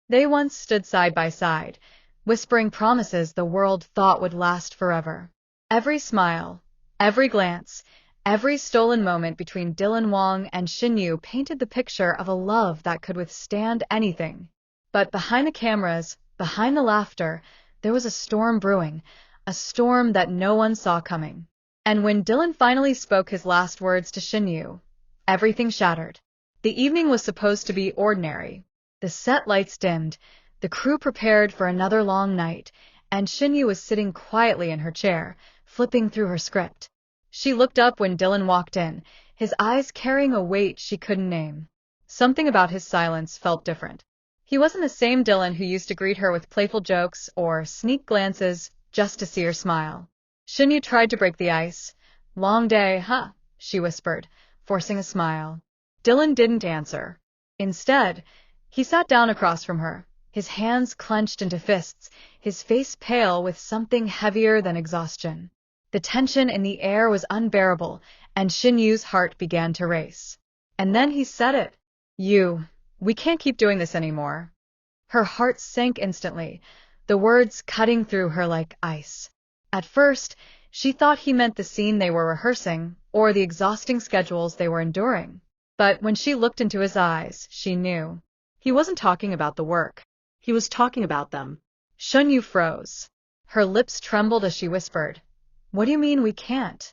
They once stood side by side, whispering promises the world thought would last forever. Every smile, every glance, every stolen moment between Wang and Shen Yue painted the picture of a love that could withstand anything. But behind the cameras, behind the laughter, there was a storm brewing, a storm that no one saw coming. And when Dylan finally spoke his last words to Shen Yue, everything shattered. The evening was supposed to be ordinary. The set lights dimmed, the crew prepared for another long night, and Shen Yue was sitting quietly in her chair, flipping through her script. She looked up when Dylan walked in, his eyes carrying a weight she couldn't name. Something about his silence felt different. He wasn't the same Dylan who used to greet her with playful jokes or sneak glances just to see her smile. Shen Yue tried to break the ice. "Long day, huh?" she whispered, forcing a smile. Dylan didn't answer. Instead, he sat down across from her, his hands clenched into fists, his face pale with something heavier than exhaustion. The tension in the air was unbearable, and Shen Yue's heart began to race. And then he said it. We can't keep doing this anymore." Her heart sank instantly, the words cutting through her like ice. At first, she thought he meant the scene they were rehearsing, or the exhausting schedules they were enduring. But when she looked into his eyes, she knew. He wasn't talking about the work. He was talking about them. Shen Yue froze. Her lips trembled as she whispered, "What do you mean we can't?"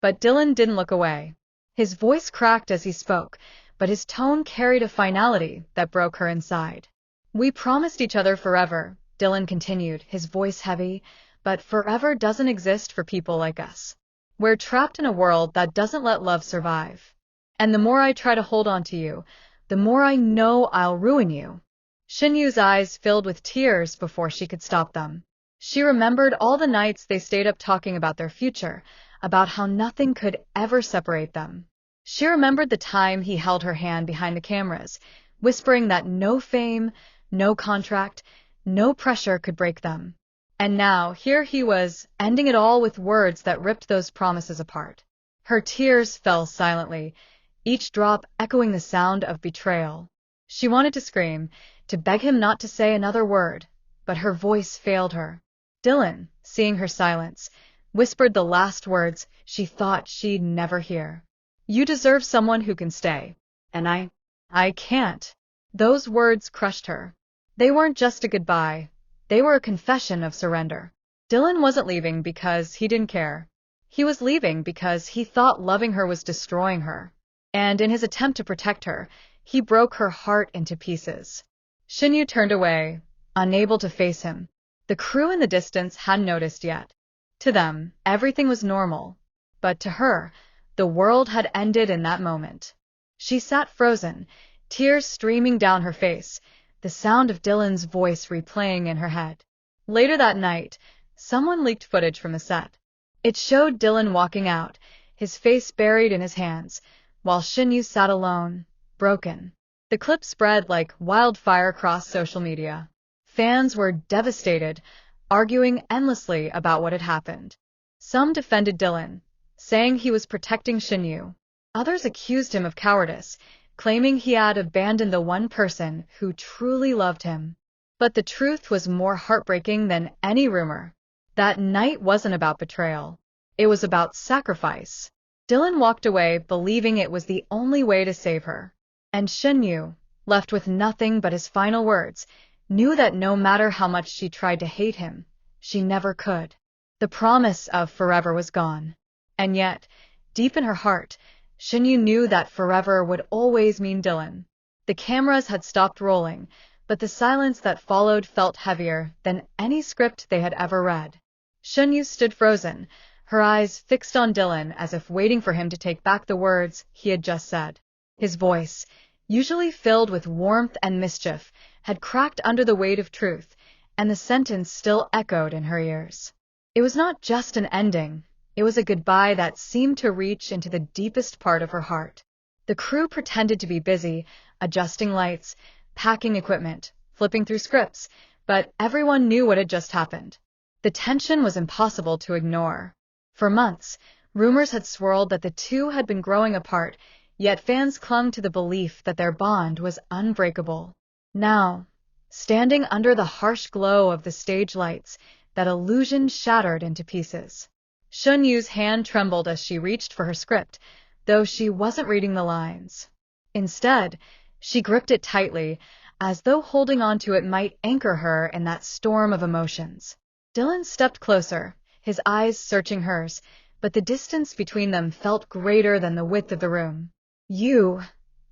But Dylan didn't look away. His voice cracked as he spoke, but his tone carried a finality that broke her inside. "We promised each other forever," Dylan continued, his voice heavy, "but forever doesn't exist for people like us. We're trapped in a world that doesn't let love survive. And the more I try to hold on to you, the more I know I'll ruin you." Shen Yue's eyes filled with tears before she could stop them. She remembered all the nights they stayed up talking about their future, about how nothing could ever separate them. She remembered the time he held her hand behind the cameras, whispering that no fame, no contract, no pressure could break them. And now, here he was, ending it all with words that ripped those promises apart. Her tears fell silently, each drop echoing the sound of betrayal. She wanted to scream, to beg him not to say another word, but her voice failed her. Dylan, seeing her silence, whispered the last words she thought she'd never hear. "You deserve someone who can stay. And I can't." Those words crushed her. They weren't just a goodbye. They were a confession of surrender. Dylan wasn't leaving because he didn't care. He was leaving because he thought loving her was destroying her. And in his attempt to protect her, he broke her heart into pieces. Shen Yue turned away, unable to face him. The crew in the distance hadn't noticed yet. To them, everything was normal. But to her, the world had ended in that moment. She sat frozen, tears streaming down her face, the sound of Dylan's voice replaying in her head. Later that night, someone leaked footage from the set. It showed Dylan walking out, his face buried in his hands, while Shen Yue sat alone, broken. The clip spread like wildfire across social media. Fans were devastated, arguing endlessly about what had happened. Some defended Dylan, saying he was protecting Shen Yue. Others accused him of cowardice, claiming he had abandoned the one person who truly loved him. But the truth was more heartbreaking than any rumor. That night wasn't about betrayal. It was about sacrifice. Dylan walked away believing it was the only way to save her. And Shen Yue, left with nothing but his final words, knew that no matter how much she tried to hate him, she never could. The promise of forever was gone. And yet, deep in her heart, Shen Yue knew that forever would always mean Dylan. The cameras had stopped rolling, but the silence that followed felt heavier than any script they had ever read. Shen Yue stood frozen, her eyes fixed on Dylan as if waiting for him to take back the words he had just said. His voice, usually filled with warmth and mischief, had cracked under the weight of truth, and the sentence still echoed in her ears. It was not just an ending. It was a goodbye that seemed to reach into the deepest part of her heart. The crew pretended to be busy, adjusting lights, packing equipment, flipping through scripts, but everyone knew what had just happened. The tension was impossible to ignore. For months, rumors had swirled that the two had been growing apart, yet fans clung to the belief that their bond was unbreakable. Now, standing under the harsh glow of the stage lights, that illusion shattered into pieces. Shen Yu's hand trembled as she reached for her script, though she wasn't reading the lines. Instead, she gripped it tightly, as though holding on to it might anchor her in that storm of emotions. Dylan stepped closer, his eyes searching hers, but the distance between them felt greater than the width of the room. "You,"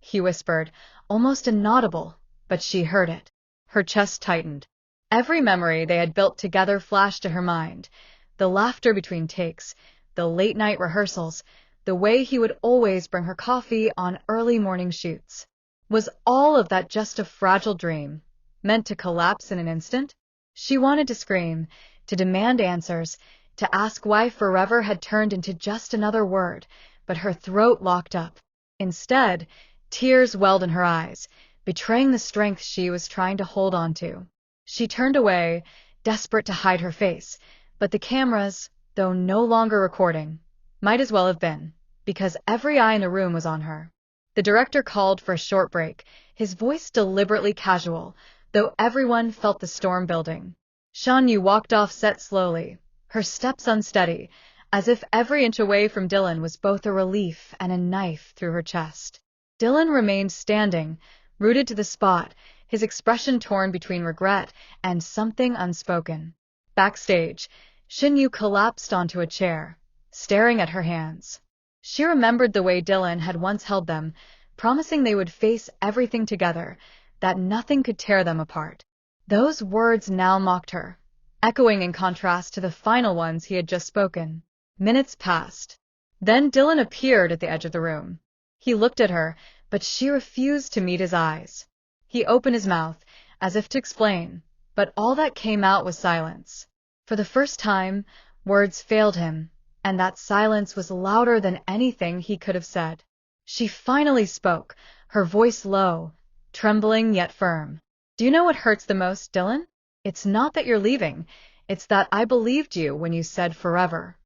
he whispered, almost inaudible, but she heard it. Her chest tightened. Every memory they had built together flashed to her mind. The laughter between takes, the late-night rehearsals, the way he would always bring her coffee on early morning shoots. Was all of that just a fragile dream, meant to collapse in an instant? She wanted to scream, to demand answers, to ask why forever had turned into just another word, but her throat locked up. Instead, tears welled in her eyes, betraying the strength she was trying to hold on to. She turned away, desperate to hide her face, but the cameras, though no longer recording, might as well have been, because every eye in the room was on her. The director called for a short break, his voice deliberately casual, though everyone felt the storm building. Shen Yue walked off set slowly, her steps unsteady, as if every inch away from Dylan was both a relief and a knife through her chest. Dylan remained standing, rooted to the spot, his expression torn between regret and something unspoken. Backstage, Shen Yue collapsed onto a chair, staring at her hands. She remembered the way Dylan had once held them, promising they would face everything together, that nothing could tear them apart. Those words now mocked her, echoing in contrast to the final ones he had just spoken. Minutes passed. Then Dylan appeared at the edge of the room. He looked at her, but she refused to meet his eyes. He opened his mouth, as if to explain, but all that came out was silence. For the first time, words failed him, and that silence was louder than anything he could have said. She finally spoke, her voice low, trembling yet firm. "Do you know what hurts the most, Dylan? It's not that you're leaving, it's that I believed you when you said forever."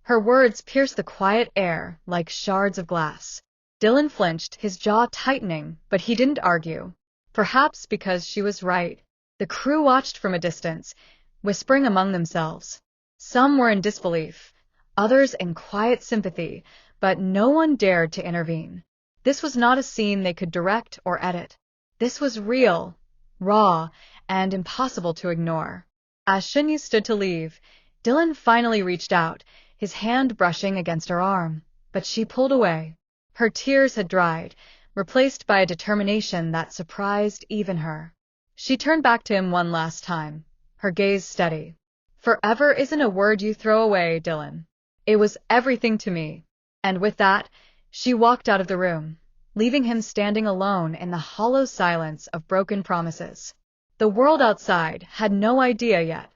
Her words pierced the quiet air like shards of glass. Dylan flinched, his jaw tightening, but he didn't argue. Perhaps because she was right. The crew watched from a distance, whispering among themselves. Some were in disbelief, others in quiet sympathy, but no one dared to intervene. This was not a scene they could direct or edit. This was real, raw, and impossible to ignore. As Shen Yue stood to leave, Dylan finally reached out, his hand brushing against her arm, but she pulled away. Her tears had dried, replaced by a determination that surprised even her. She turned back to him one last time, her gaze steady. "Forever isn't a word you throw away, Dylan. It was everything to me." And with that, she walked out of the room, leaving him standing alone in the hollow silence of broken promises. The world outside had no idea yet.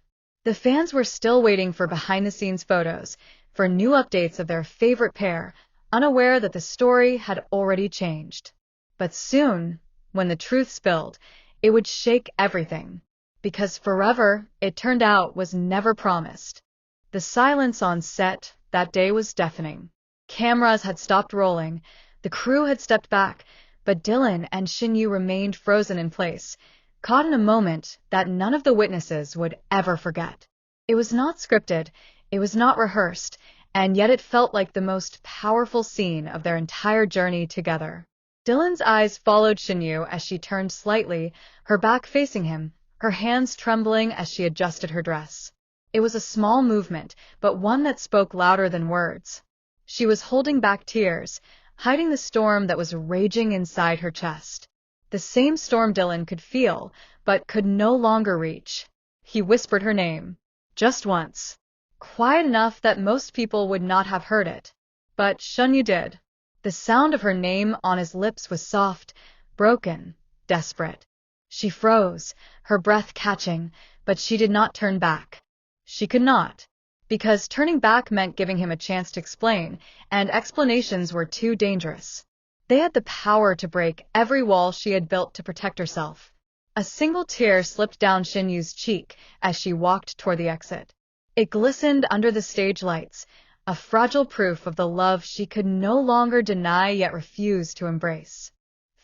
The fans were still waiting for behind-the-scenes photos, for new updates of their favorite pair, unaware that the story had already changed. But soon, when the truth spilled, it would shake everything. Because forever, it turned out, was never promised. The silence on set that day was deafening. Cameras had stopped rolling, the crew had stepped back, but Dylan and Shen Yue remained frozen in place, caught in a moment that none of the witnesses would ever forget. It was not scripted, it was not rehearsed, and yet it felt like the most powerful scene of their entire journey together. Dylan's eyes followed Shen Yue as she turned slightly, her back facing him, her hands trembling as she adjusted her dress. It was a small movement, but one that spoke louder than words. She was holding back tears, hiding the storm that was raging inside her chest. The same storm Dylan could feel, but could no longer reach. He whispered her name. Just once. Quiet enough that most people would not have heard it. But Shen Yue did. The sound of her name on his lips was soft, broken, desperate. She froze, her breath catching, but she did not turn back. She could not. Because turning back meant giving him a chance to explain, and explanations were too dangerous. They had the power to break every wall she had built to protect herself. A single tear slipped down Shen Yue's cheek as she walked toward the exit. It glistened under the stage lights, a fragile proof of the love she could no longer deny yet refuse to embrace.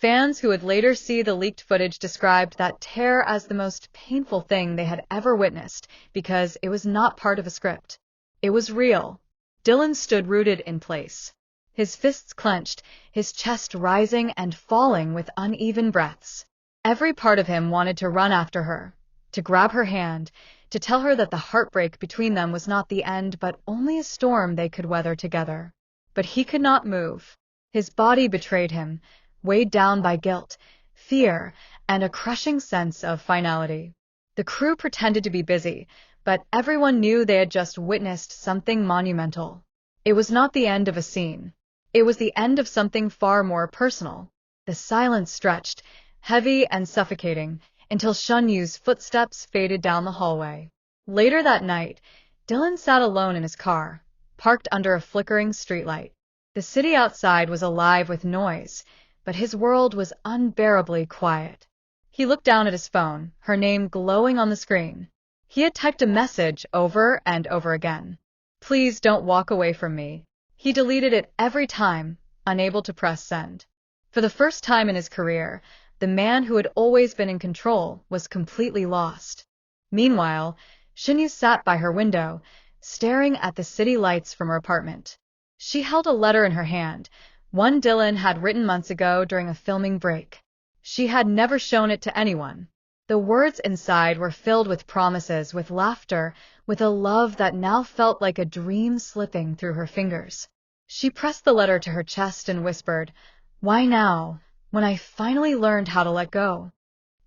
Fans who would later see the leaked footage described that tear as the most painful thing they had ever witnessed because it was not part of a script. It was real. Dylan stood rooted in place, his fists clenched, his chest rising and falling with uneven breaths. Every part of him wanted to run after her, to grab her hand, to tell her that the heartbreak between them was not the end but only a storm they could weather together. But he could not move. His body betrayed him, weighed down by guilt, fear, and a crushing sense of finality. The crew pretended to be busy, but everyone knew they had just witnessed something monumental. It was not the end of a scene. It was the end of something far more personal. The silence stretched, heavy and suffocating, until Shen Yue's footsteps faded down the hallway. Later that night, Dylan sat alone in his car, parked under a flickering streetlight. The city outside was alive with noise, but his world was unbearably quiet. He looked down at his phone, her name glowing on the screen. He had typed a message over and over again. "Please don't walk away from me." He deleted it every time, unable to press send. For the first time in his career, the man who had always been in control was completely lost. Meanwhile, Shen Yue sat by her window, staring at the city lights from her apartment. She held a letter in her hand, one Dylan had written months ago during a filming break. She had never shown it to anyone. The words inside were filled with promises, with laughter, with a love that now felt like a dream slipping through her fingers. She pressed the letter to her chest and whispered, "Why now, when I finally learned how to let go?"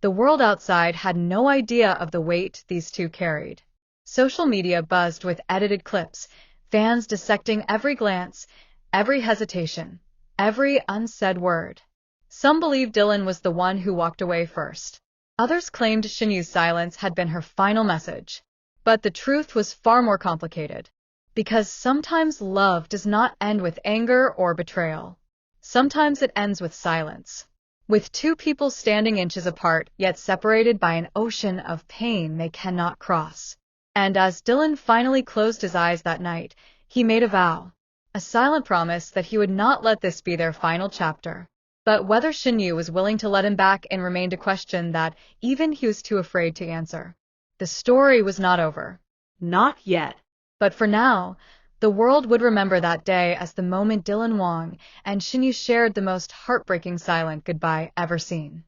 The world outside had no idea of the weight these two carried. Social media buzzed with edited clips, fans dissecting every glance, every hesitation, every unsaid word. Some believed Dylan was the one who walked away first. Others claimed Shen Yue's silence had been her final message. But the truth was far more complicated. Because sometimes love does not end with anger or betrayal. Sometimes it ends with silence. With two people standing inches apart, yet separated by an ocean of pain they cannot cross. And as Dylan finally closed his eyes that night, he made a vow. A silent promise that he would not let this be their final chapter. But whether Shen Yue was willing to let him back in remained a question that even he was too afraid to answer. The story was not over. Not yet. But for now, the world would remember that day as the moment Dylan Wang and Shen Yue shared the most heartbreaking silent goodbye ever seen.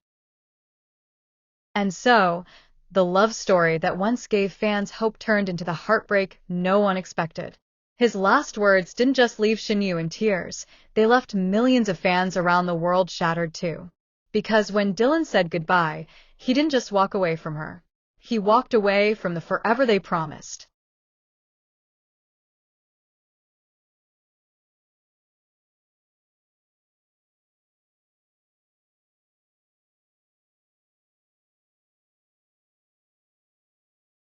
And so, the love story that once gave fans hope turned into the heartbreak no one expected. His last words didn't just leave Shen Yue in tears, they left millions of fans around the world shattered too. Because when Dylan said goodbye, he didn't just walk away from her. He walked away from the forever they promised.